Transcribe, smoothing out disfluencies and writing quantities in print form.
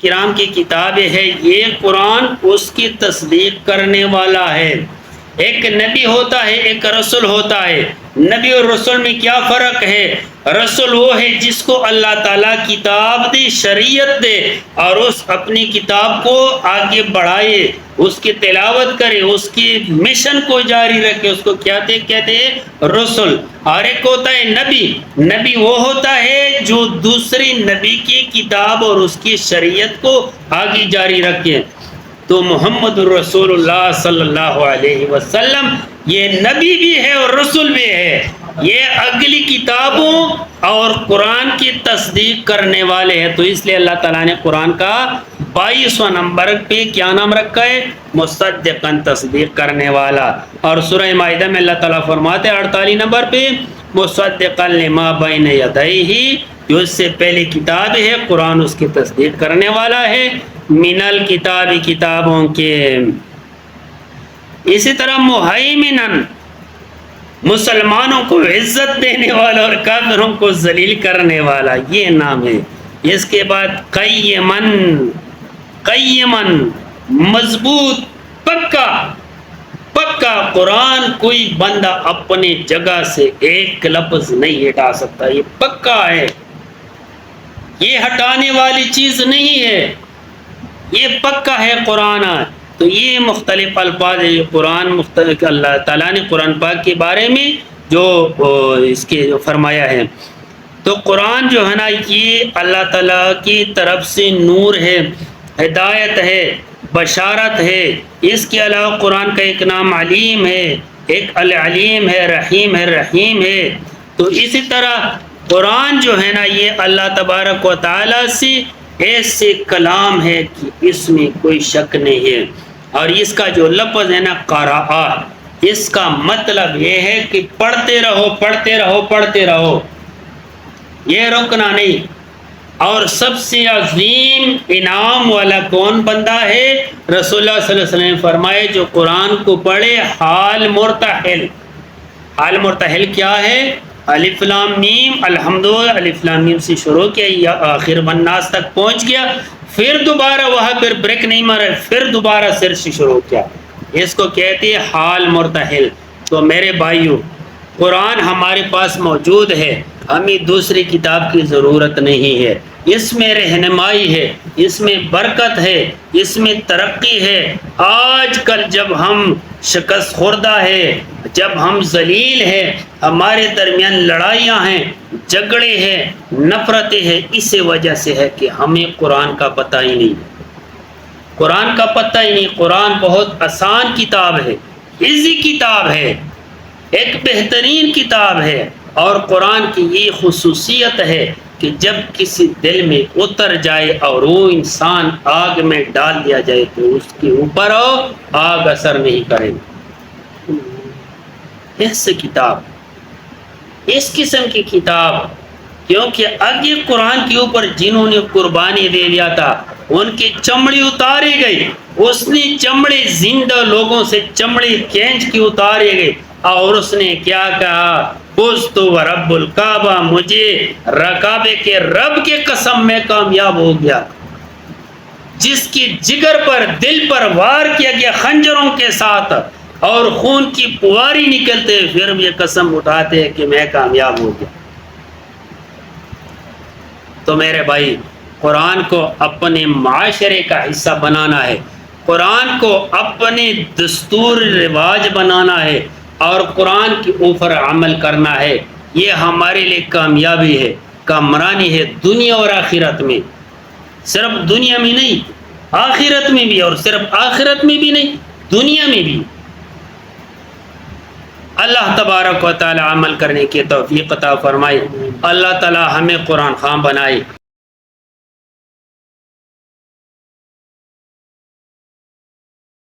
کرام کی کتابیں ہے، یہ قرآن اس کی تصدیق کرنے والا ہے۔ ایک نبی ہوتا ہے، ایک رسول ہوتا ہے۔ نبی اور رسول میں کیا فرق ہے؟ رسول وہ ہے جس کو اللہ تعالیٰ کتاب دے، شریعت دے، اور اس اپنی کتاب کو آگے بڑھائے، اس کی تلاوت کرے، اس کی مشن کو جاری رکھے، اس کو کہتے ہیں رسول۔ اور ایک ہوتا ہے نبی۔ نبی وہ ہوتا ہے جو دوسری نبی کی کتاب اور اس کی شریعت کو آگے جاری رکھے۔ تو محمد رسول اللہ صلی اللہ علیہ وسلم یہ نبی بھی ہے اور رسول بھی ہے۔ یہ اگلی کتابوں اور قرآن کی تصدیق کرنے والے ہیں۔ تو اس لیے اللہ تعالیٰ نے قرآن کا 22واں نمبر پہ کیا نام رکھا ہے؟ مصدقاً، تصدیق کرنے والا۔ اور سورہ مائدہ میں اللہ تعالیٰ فرماتے ہیں 48 نمبر پہ مصدقاً لما بین یدیہ، جو اس سے پہلی کتاب ہے قرآن اس کی تصدیق کرنے والا ہے، من الکتاب، کتابوں کے۔ اسی طرح مہیمناً، مسلمانوں کو عزت دینے والا اور کافروں کو ذلیل کرنے والا، یہ نام ہے۔ اس کے بعد قیمن، مضبوط، پکا قرآن کوئی بندہ اپنی جگہ سے ایک لفظ نہیں ہٹا سکتا، یہ پکا ہے، یہ ہٹانے والی چیز نہیں ہے، یہ پکا ہے قرآن۔ تو یہ مختلف الفاظ ہے، قرآن مختلف، اللہ تعالیٰ نے قرآن پاک کے بارے میں جو اس کے جو فرمایا ہے۔ تو قرآن جو ہے نا، یہ اللہ تعالیٰ کی طرف سے نور ہے، ہدایت ہے، بشارت ہے۔ اس کے علاوہ قرآن کا ایک نام علیم ہے، ایک العلیم ہے، رحیم ہے۔ تو اسی طرح قرآن جو ہے نا، یہ اللہ تبارک و تعالیٰ سے ایسے کلام ہے کہ اس میں کوئی شک نہیں ہے۔ اور اس کا جو لفظ ہے نا قراءت، اس کا مطلب یہ ہے کہ پڑھتے رہو، یہ رکنا نہیں۔ اور سب سے عظیم انعام والا کون بندہ ہے؟ رسول اللہ صلی اللہ علیہ وسلم نے فرمائے جو قرآن کو پڑھے حال مرتحل۔ حال مرتحل کیا ہے؟ الف لام میم، الحمدللہ الف لام میم سے شروع کیا یا آخر والناس تک پہنچ گیا، پھر دوبارہ وہاں پر بریک نہیں مارا، پھر دوبارہ سر سے شروع کیا، اس کو کہتے ہیں حال مرتحل۔ تو میرے بھائیوں، قرآن ہمارے پاس موجود ہے، ہمیں دوسری کتاب کی ضرورت نہیں ہے۔ اس میں رہنمائی ہے، اس میں برکت ہے، اس میں ترقی ہے۔ آج کل جب ہم شکست خوردہ ہے، جب ہم ذلیل ہیں، ہمارے درمیان لڑائیاں ہیں، جھگڑے ہیں، نفرتیں ہیں، اس وجہ سے ہے کہ ہمیں قرآن کا پتہ ہی نہیں، قرآن کا پتہ ہی نہیں۔ قرآن بہت آسان کتاب ہے، ایزی کتاب ہے، ایک بہترین کتاب ہے۔ اور قرآن کی یہ خصوصیت ہے کہ جب کسی دل میں اتر جائے اور وہ انسان آگ میں ڈال دیا جائے تو اس کے اوپر آگ اثر نہیں کرے۔ ایسی کتاب، اس قسم کی کتاب، کیونکہ آگے قرآن کے اوپر جنہوں نے قربانی دے دیا تھا ان کی چمڑی اتاری گئی، اس نے چمڑے زندہ لوگوں سے چمڑی کھینچ کے اتارے گئے، اور اس نے کیا کہا؟ فزت ورب الکعبہ، مجھے کعبے کے رب کے قسم میں کامیاب ہو گیا۔ جس کی جگر پر، دل پر وار کیا گیا خنجروں کے ساتھ اور خون کی پواری نکلتے، پھر یہ قسم اٹھاتے ہیں کہ میں کامیاب ہو گیا۔ تو میرے بھائی، قرآن کو اپنے معاشرے کا حصہ بنانا ہے، قرآن کو اپنے دستور رواج بنانا ہے، اور قرآن کے اوپر عمل کرنا ہے۔ یہ ہمارے لیے کامیابی ہے، کامرانی ہے، دنیا اور آخرت میں۔ صرف دنیا میں نہیں، آخرت میں بھی، اور صرف آخرت میں بھی نہیں، دنیا میں بھی۔ اللہ تبارک و تعالی عمل کرنے کی توفیق عطا فرمائے۔ اللہ تعالی ہمیں قرآن خواں بنائے۔